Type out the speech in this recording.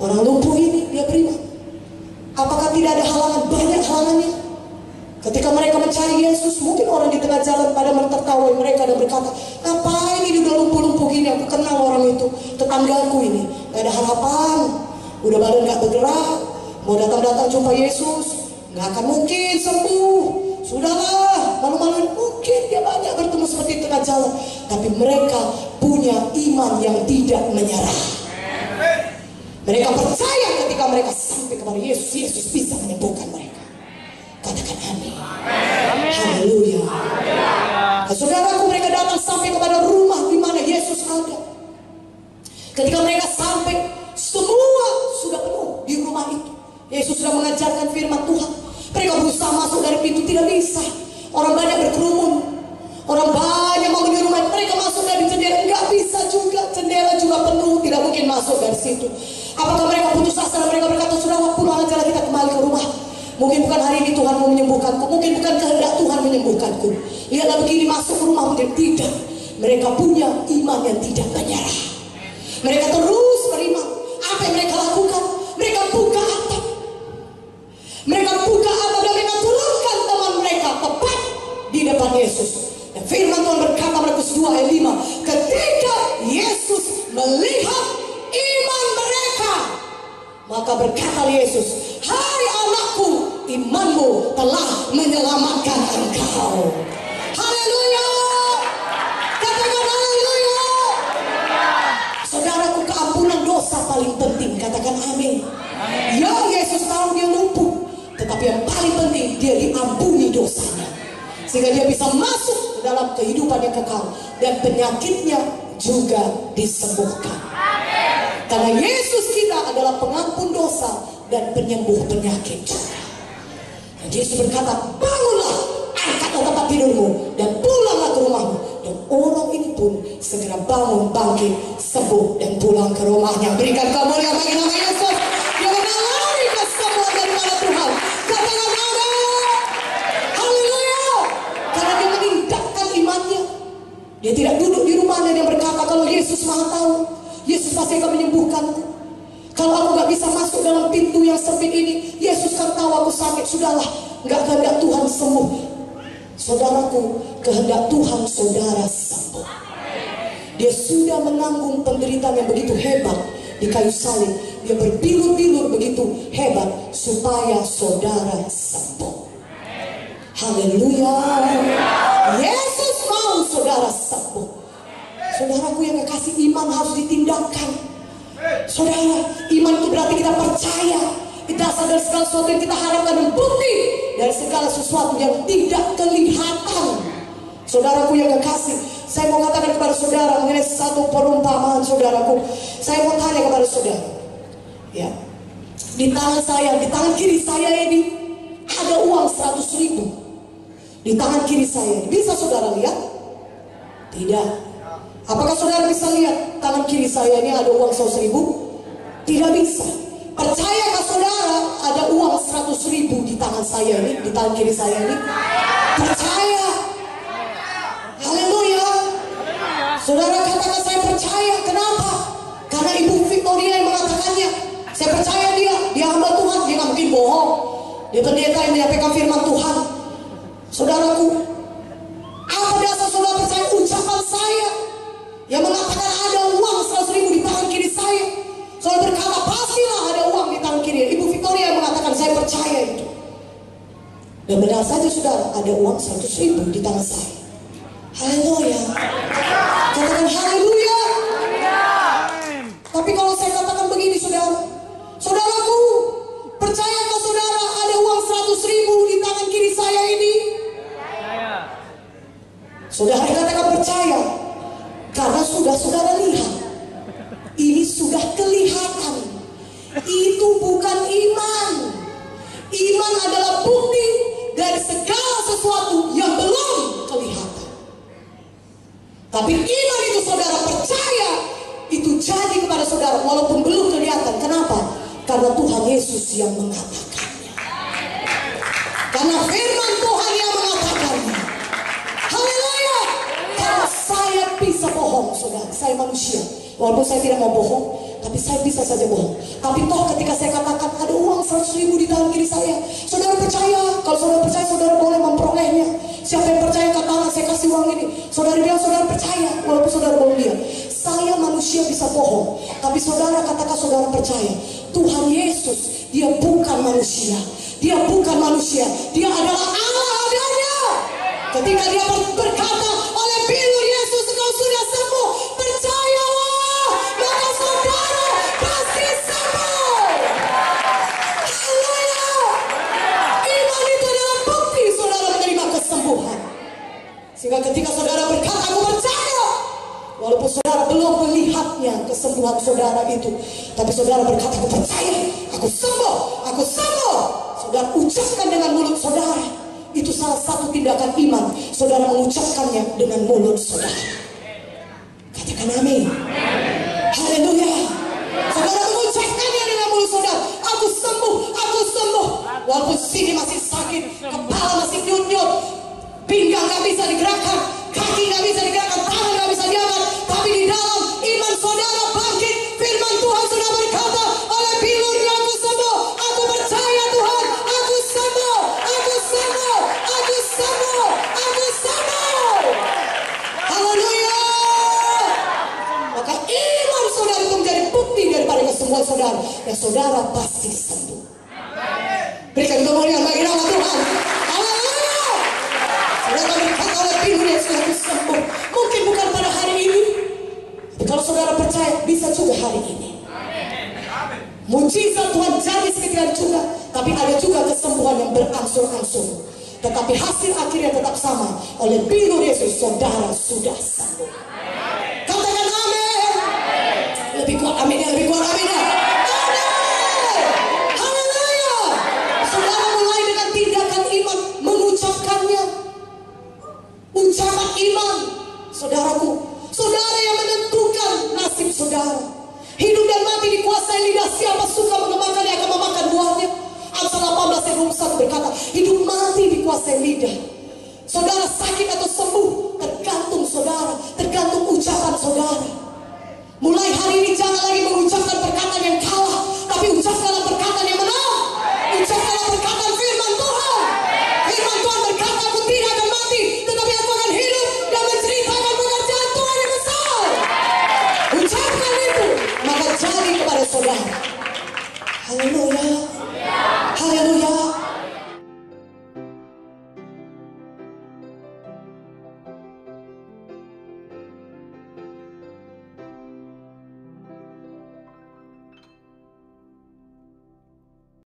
Orang lumpuh ini dia beriman. Apakah tidak ada halangan? Banyak halangannya. Ketika mereka mencari Yesus, mungkin orang di tengah jalan pada menertawai mereka dan berkata, ngapain ini udah lumpuh-lumpuh gini? Aku kenal orang itu, tetanggaku ini. Gak ada harapan, udah badan gak bergerak, mau datang-datang jumpa Yesus, gak akan mungkin sembuh. Sudahlah, malu-maluin. Mungkin dia banyak bertemu seperti di tengah jalan, tapi mereka punya iman yang tidak menyerah. Mereka percaya ketika mereka sampai kepada Yesus, Yesus bisa menyembuhkan mereka. Katakan amin. Haleluya. Saudaraku, mereka datang sampai kepada rumah di mana Yesus ada. Ketika mereka sampai, semua sudah penuh di rumah itu. Yesus sudah mengajarkan firman Tuhan. Mereka berusaha masuk dari pintu, tidak bisa. Orang banyak berkerumun, orang banyak mau di rumah. Mereka masuk dari jendela, nggak bisa juga. Jendela juga penuh, tidak mungkin masuk dari situ. Apakah mereka putus asa dan mereka berkata, sudah pulang aja lah, kita kembali ke rumah. Mungkin bukan hari ini Tuhan mau menyembuhkanku, mungkin bukan kehendak Tuhan menyembuhkanku. Lihatlah begini, masuk ke rumah mungkin tidak. Mereka punya iman yang tidak menyerah. Mereka terus beriman. Apa yang mereka lakukan? Mereka buka atap. Mereka buka atap dan mereka turunkan teman mereka tepat di depan Yesus. Dan firman Tuhan berkata Markus 2 ayat 5, ketika Yesus melihat iman mereka, maka berkata Yesus, hai anakku, imanmu telah menyelamatkan engkau. Haleluya. Katakan haleluya. Saudaraku, keampunan dosa paling penting. Katakan amin. Ya, Yesus tahu dia lumpuh, tetapi yang paling penting dia diampuni dosanya, sehingga dia bisa masuk ke dalam kehidupan yang kekal dan penyakitnya juga disembuhkan. Karena Yesus kita adalah pengampun dosa dan penyembuh penyakit juga. Dan Yesus berkata, bangunlah, angkatlah tempat tidurmu dan pulanglah ke rumahmu. Dan orang ini pun segera bangun, bangkit, sembuh dan pulang ke rumahnya. Berikan kemuliaan bagi nama Yesus. Dia mengalami kesembuhan daripada Tuhan. Katakan amin. Haleluya. Karena dia meningkatkan imannya. Dia tidak duduk di rumahnya dan berkata, kalau Yesus Maha tahu, Yesus pasti akan menyembuhkanku. Kalau aku gak bisa masuk dalam pintu yang sempit ini, Yesus kan tahu aku sakit. Sudahlah, gak kehendak Tuhan sembuh. Saudaraku, kehendak Tuhan saudara sembuh. Dia sudah menanggung penderitaan yang begitu hebat di kayu salib. Dia berbilur-bilur begitu hebat supaya saudara sembuh. Haleluya. Yesus mau saudara sembuh. Saudaraku yang kekasih, iman harus ditindakkan. Saudara, iman itu berarti kita percaya, kita sadar segala sesuatu yang kita harapkan dan bukti dari segala sesuatu yang tidak kelihatan. Saudaraku yang kekasih, saya mau katakan kepada saudara mengenai satu perumpamaan. Saudaraku, saya mau tanya kepada saudara, ya, di tangan saya, di tangan kiri saya ini ada uang 100.000. Di tangan kiri saya, bisa saudara lihat? Tidak. Apakah saudara bisa lihat tangan kiri saya ini ada uang 100.000? Tidak bisa. Percayakah saudara ada uang 100.000 di tangan saya ini, di tangan kiri saya ini? Percaya. Haleluya. Saudara katakan saya percaya. Kenapa? Karena Ibu Victoria yang mengatakannya. Saya percaya dia hamba Tuhan, dia nggak mungkin bohong. Dia pendeta yang menyampaikan firman Tuhan. Saudaraku, apa dasar saudara percaya ucapan saya yang mengatakan ada uang 100.000 di tangan kiri saya? Saudara berkata pastilah ada uang di tangan kiri. Ibu Victoria yang mengatakan saya percaya itu. Dan benar saja saudara, ada uang 100.000 di tangan saya. Haleluya. Katakan haleluya. Tapi kalau saya katakan begini saudara, saudaraku, percayakah saudara ada uang 100.000 di tangan kiri saya ini? Saudara katakan percaya. Karena sudah saudara lihat, ini sudah kelihatan. Itu bukan iman. Iman adalah bukti dari segala sesuatu yang belum kelihatan. Tapi iman itu saudara percaya, itu jadi kepada saudara walaupun belum kelihatan. Kenapa? Karena Tuhan Yesus yang mengatakannya. Karena firman Tuhan yang mengatakannya. Haleluya. Karena saya bisa bohong saudara, saya manusia. Walaupun saya tidak mau bohong, tapi saya bisa saja bohong. Tapi toh ketika saya katakan ada uang 100.000 di tangan kiri saya, saudara percaya. Kalau saudara percaya, saudara boleh memperolehnya. Siapa yang percaya katakan saya kasih uang ini, saudara bilang saudara percaya, walaupun saudara belum lihat. Saya manusia bisa bohong, tapi saudara katakan saudara percaya. Tuhan Yesus, dia bukan manusia. Dia bukan manusia, dia adalah Allah adanya. Ketika dia berkata, oleh bilur Yesus engkau sudah sembuh, percayalah, maka saudara pasti sembuh. Haleluya. Iman itu adalah bukti saudara menerima kesembuhan. Sehingga ketika saudara berkata aku percaya, walaupun saudara belum melihatnya kesembuhan saudara itu, tapi saudara berkata aku percaya, aku sembuh, aku sembuh. Saudara ucapkan dengan mulut saudara. Itu salah satu tindakan iman. Saudara mengucapkannya dengan mulut saudara. Katakan amin. Haleluya. Saudara mengucapkannya dengan mulut saudara. Aku sembuh, aku sembuh. Walaupun sini masih sakit, kepala masih nyut-nyut, pinggang gak bisa digerakkan, kaki gak bisa digerakkan, tangan gak bisa diangkat, tapi di dalam iman saudara bangkit. Firman Tuhan sudah berkata, oleh bilurnya aku sembuh. Aku percaya Tuhan, aku sembuh, aku sembuh, aku sembuh, aku sembuh. Haleluya. Maka iman saudara itu menjadi bukti daripada kesembuhan saudara. Ya saudara pasti sembuh. Berikan kemuliaan bagi nama Tuhan. Haleluya. Saudara berkata oleh bilurnya sudah aku sembuh. Mungkin bukan pada hari ini, tapi kalau saudara percaya bisa juga hari ini. Mujizat Tuhan jadi seketika juga, tapi ada juga kesembuhan yang berangsur-angsur. Tetapi hasil akhirnya tetap sama. Oleh bilur Yesus saudara sudah sembuh. Katakan amin. Lebih kuat amin ya, lebih kuat amin ya. Amin. Haleluya. Saudara mulai dengan tindakan iman, mengucapkannya. Ucapan iman, saudaraku. Saudara yang menentukan nasib saudara. Hidup dan mati dikuasai lidah. Siapa suka mengemakannya akan memakan buahnya. Amsal 18 ayat 21 berkata, hidup mati dikuasai lidah. Saudara sakit atau sembuh tergantung saudara, tergantung ucapan saudara. Mulai hari ini jangan lagi mengucapkan perkataan yang kalah, tapi ucapkanlah